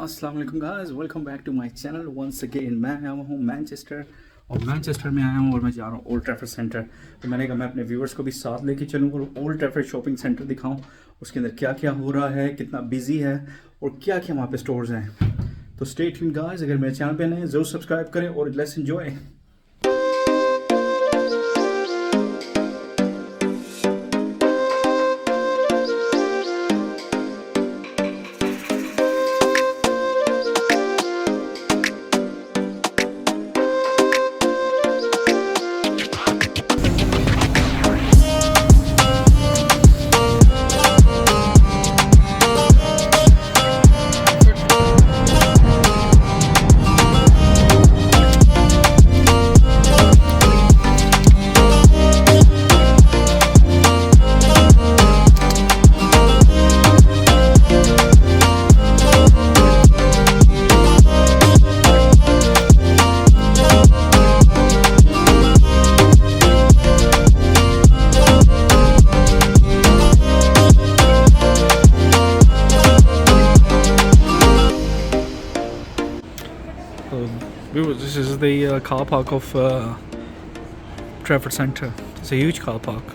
अस्सलाम वालेकुम guys, welcome back to my channel once again. मैं आया हूँ मैनचेस्टर और मैनचेस्टर में आया हूँ और मैं जा रहा हूँ ओल्ड ट्रैफर्ड सेंटर। तो मैंने कहा मैं अपने व्यूअर्स को भी साथ लेके चलूँ और ओल्ड ट्रैफर्ड शॉपिंग सेंटर दिखाऊँ, उसके अंदर क्या क्या हो रहा है, कितना बिजी है और क्या क्या वहाँ पे स्टोर्स हैं। तो स्टे ट्यून्ड गाइस, अगर मेरे चैनल पे नए हैं ज़रूर सब्सक्राइब करें और let's enjoy. This is the car park of Trafford Centre. It's a huge car park.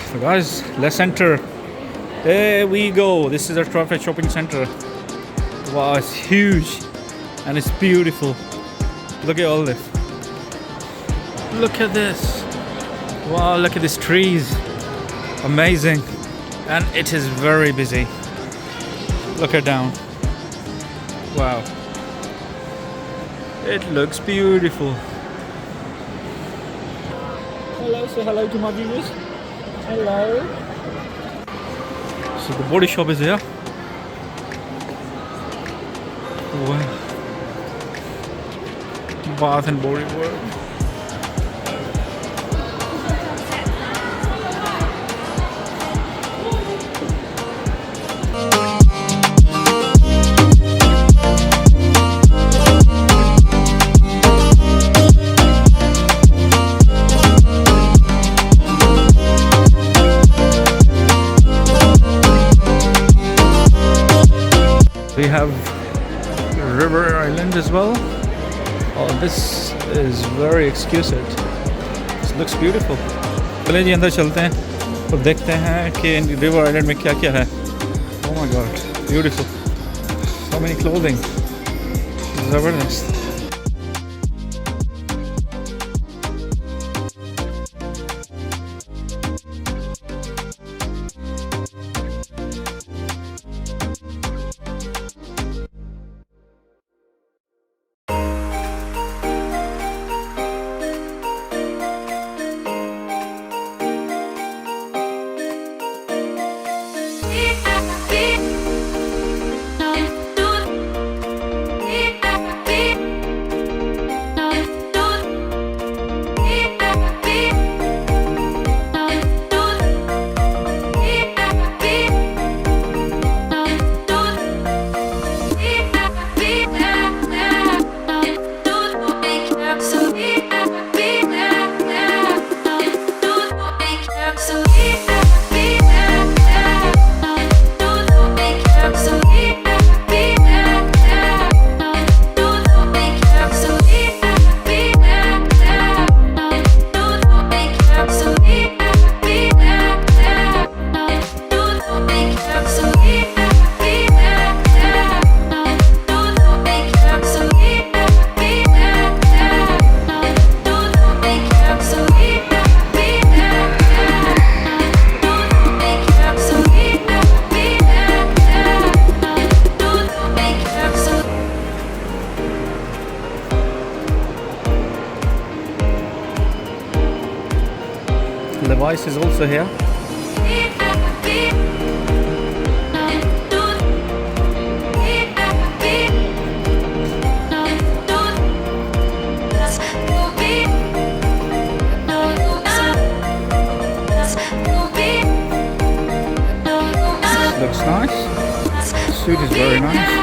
So guys, let's enter. There we go. This is our Trafford shopping centre. Wow, it's huge and it's beautiful. Look at all this. Look at this. Wow, look at these trees. Amazing. And it is very busy. Look her down. Wow. It looks beautiful. Hello, say hello to my viewers. Hello. So the body shop is here. Wow. Bath and body work. We have River Island as well. Oh, this is very exquisite. This looks beautiful. चलिए जी अंदर चलते हैं और देखते हैं कि river island में क्या क्या है. Oh my god, beautiful. So many clothing. Zabardast. Levi's is also here. Looks nice. The suit is very nice.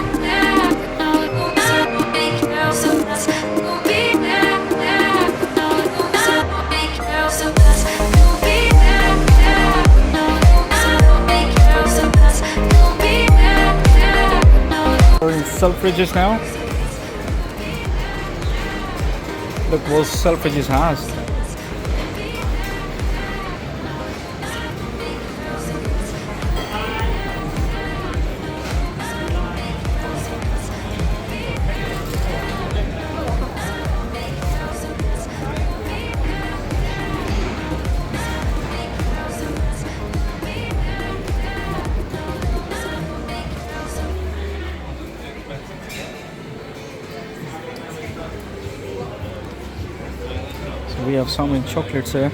Selfridges now. Look what Selfridges has. We have some in chocolates here.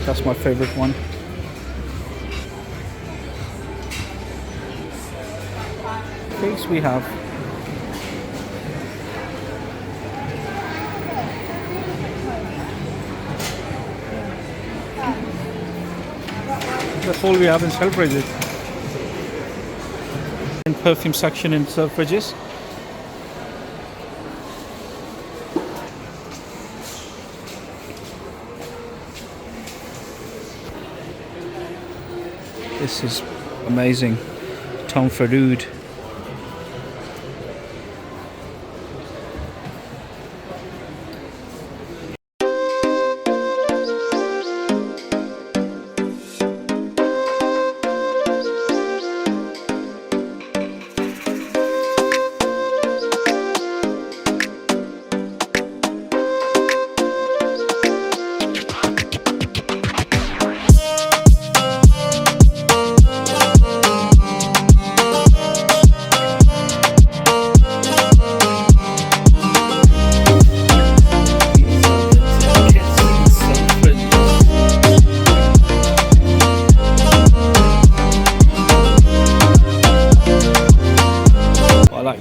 That's my favorite one. Cakes we have. That's all we have in Selfridges. And perfume section in Selfridges. This is amazing. Tom Ford.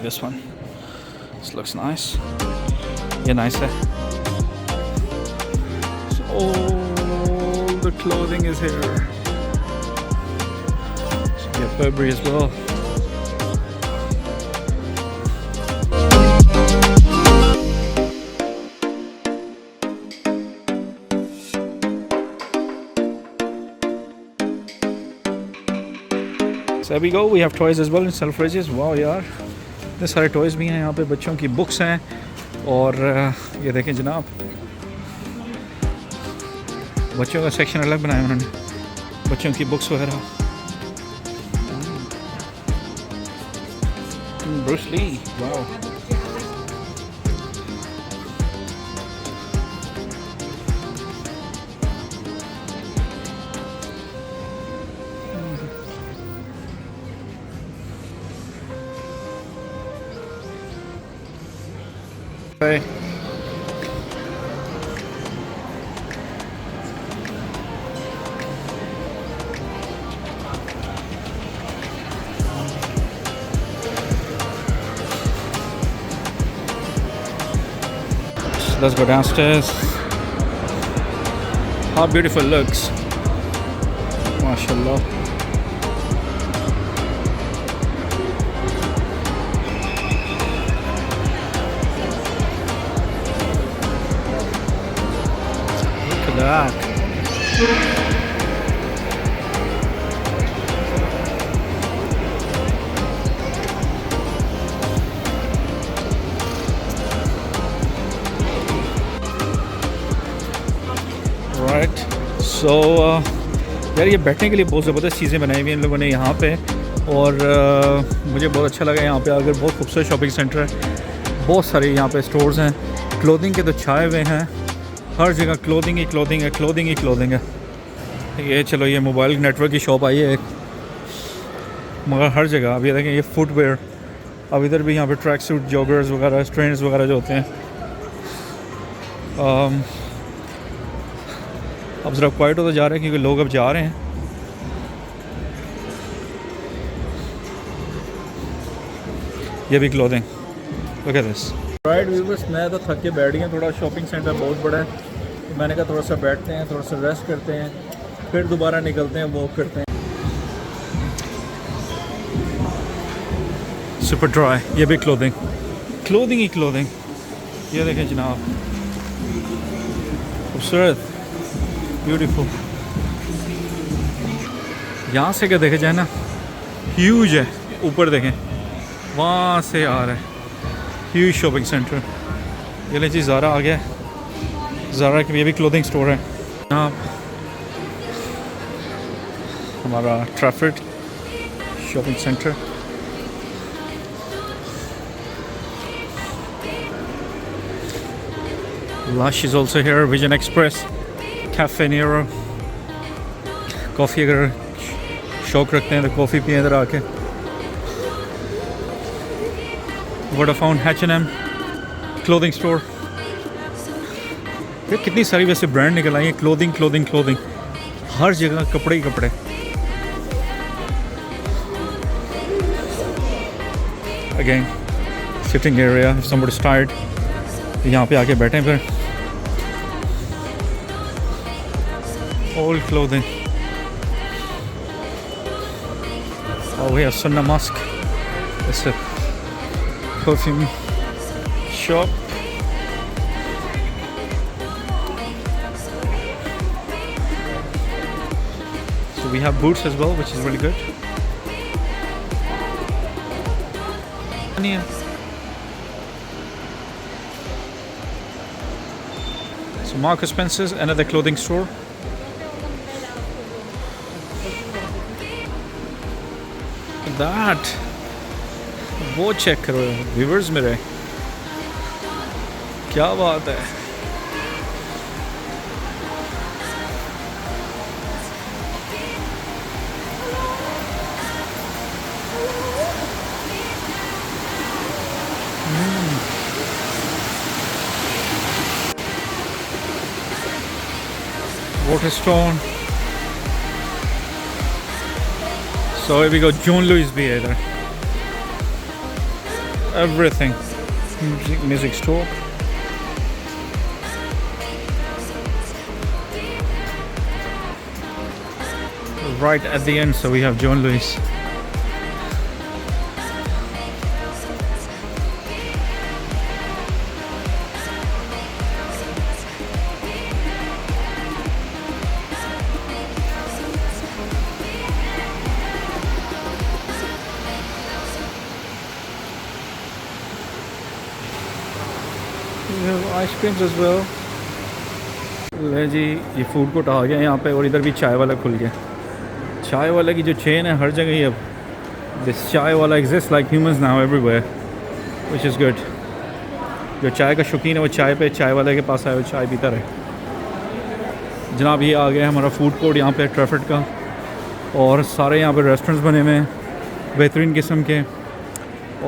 This one. This looks nice. Yeah, nice. So all the clothing is here. So we have Burberry as well. So there we go. We have toys as well in Selfridges. Wow, yaar. इतने सारे toys भी हैं यहाँ पे, बच्चों की books हैं और ये देखें जनाब, बच्चों का सेक्शन अलग बनाया उन्होंने, बच्चों की बुक्स वगैरह. Bruce Lee, wow. Hey. Let's go downstairs. How beautiful it looks. MashaAllah. That. Right. So यार ये बैठने के लिए बहुत ज़बरदस्त चीज़ें बनाई हुई हैं इन लोगों ने यहाँ पे और मुझे बहुत अच्छा लगा यहाँ पे आकर. बहुत खूबसूरत शॉपिंग सेंटर है, बहुत सारे यहाँ पे स्टोर्स हैं. क्लोथिंग के तो छाए हुए हैं हर जगह. क्लोथिंग ही क्लोथिंग है, क्लोथिंग ही क्लोथिंग है. ये चलो ये मोबाइल नेटवर्क की शॉप आई है एक, मगर हर जगह. अब ये देखें ये फुटवेयर. अब इधर भी यहाँ पे ट्रैक सूट, जॉगर्स वगैरह, ट्रेंड्स वगैरह जो होते हैं. अब ज़रा क्वाइट होते जा रहे हैं क्योंकि लोग अब जा रहे हैं. ये भी clothing. Look at this. Right viewers, मैं तो थक के बैठ गया. थोड़ा शॉपिंग सेंटर बहुत बड़ा है, तो मैंने कहा थोड़ा सा बैठते हैं, थोड़ा सा रेस्ट करते हैं, फिर दोबारा निकलते हैं, वॉक करते हैं. Super dry. ये भी क्लोथिंग, क्लोथिंग ही क्लोथिंग. ये देखें जनाब, खूबसूरत, ब्यूटीफुल. यहाँ से क्या देखे जाए ना, ह्यूज है, ऊपर देखें वहाँ से आ रहा है, ह्यूज शॉपिंग सेंटर। ये ले जी ज़ारा आ गया, ज़ारा की ये भी क्लोथिंग स्टोर है। यहाँ हमारा Trafford shopping centre. Lush is also here, Vision Express, Cafe Nero। Coffee अगर शौक रखते हैं तो कॉफ़ी पिए इधर आके। Vodafone, H&M, clothing store. ये कितनी सारी वैसे ब्रांड निकल आई हैं, क्लोथिंग हर जगह कपड़े ही कपड़े। Again sitting area, if somebody is tired यहाँ पे आके बैठें फिर। All clothing. Oh, we have Sunna Mosque. It's a perfume shop. So we have boots as well, which is really good. So Marks & Spencer's, another clothing store. That वो check करो viewers मेरे, क्या बात है। Waterstone. So here we go, John Lewis भी है इधर। Everything, music store. Right at the end, so we have John Lewis. We have ice creams as well. ले जी ये फूड कोर्ट आ गया यहाँ पे, और इधर भी चाय वाला खुल गया। चाय वाला की जो चेन है हर जगह ही अब, दिस चाय वाला exist like humans now everywhere, which is good. जो चाय का शौकीन है वो चाय पे चाय वाले के पास आए, वो चाय पीता रहे। जनाब ये आ गया हमारा फूड कोर्ट यहाँ पे ट्रैफर्ड का, और सारे यहाँ पे रेस्टोरेंट्स बने हुए हैं बेहतरीन किस्म के।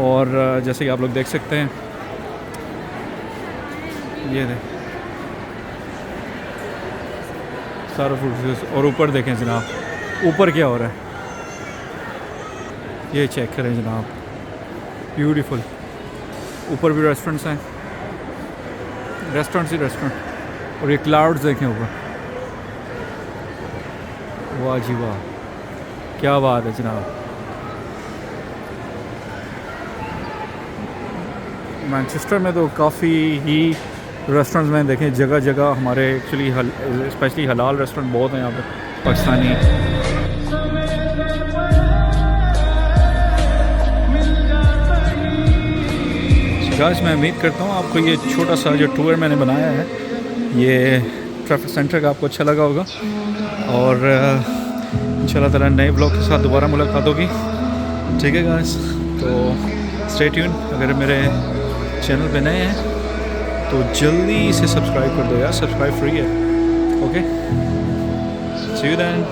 और जैसे कि आप लोग देख सकते हैं, ये देख सारा फूड। और ऊपर देखें जनाब, ऊपर क्या हो रहा है ये चेक करें जनाब, ब्यूटीफुल। ऊपर भी रेस्टोरेंट्स हैं, रेस्टोरेंट्स ही रेस्टोरेंट। और ये क्लाउड्स देखें ऊपर, वाह जी वाह, क्या बात है जनाब। मैनचेस्टर में तो काफ़ी ही रेस्टोरेंट्स में देखें जगह जगह हमारे एक्चुअली स्पेशली हलाल रेस्टोरेंट बहुत हैं यहाँ पे पाकिस्तानी। गाइस मैं उम्मीद करता हूँ आपको ये छोटा सा जो टूर मैंने बनाया है ये ट्रैफर्ड सेंटर का आपको अच्छा लगा होगा। और इंशाल्लाह ताला नए ब्लॉग के साथ दोबारा मुलाकात होगी। ठीक है गाइस, तो स्टे ट्यून। अगर मेरे चैनल पे नए हैं तो जल्दी से सब्सक्राइब कर दो यार, सब्सक्राइब फ्री है। Okay, see you then.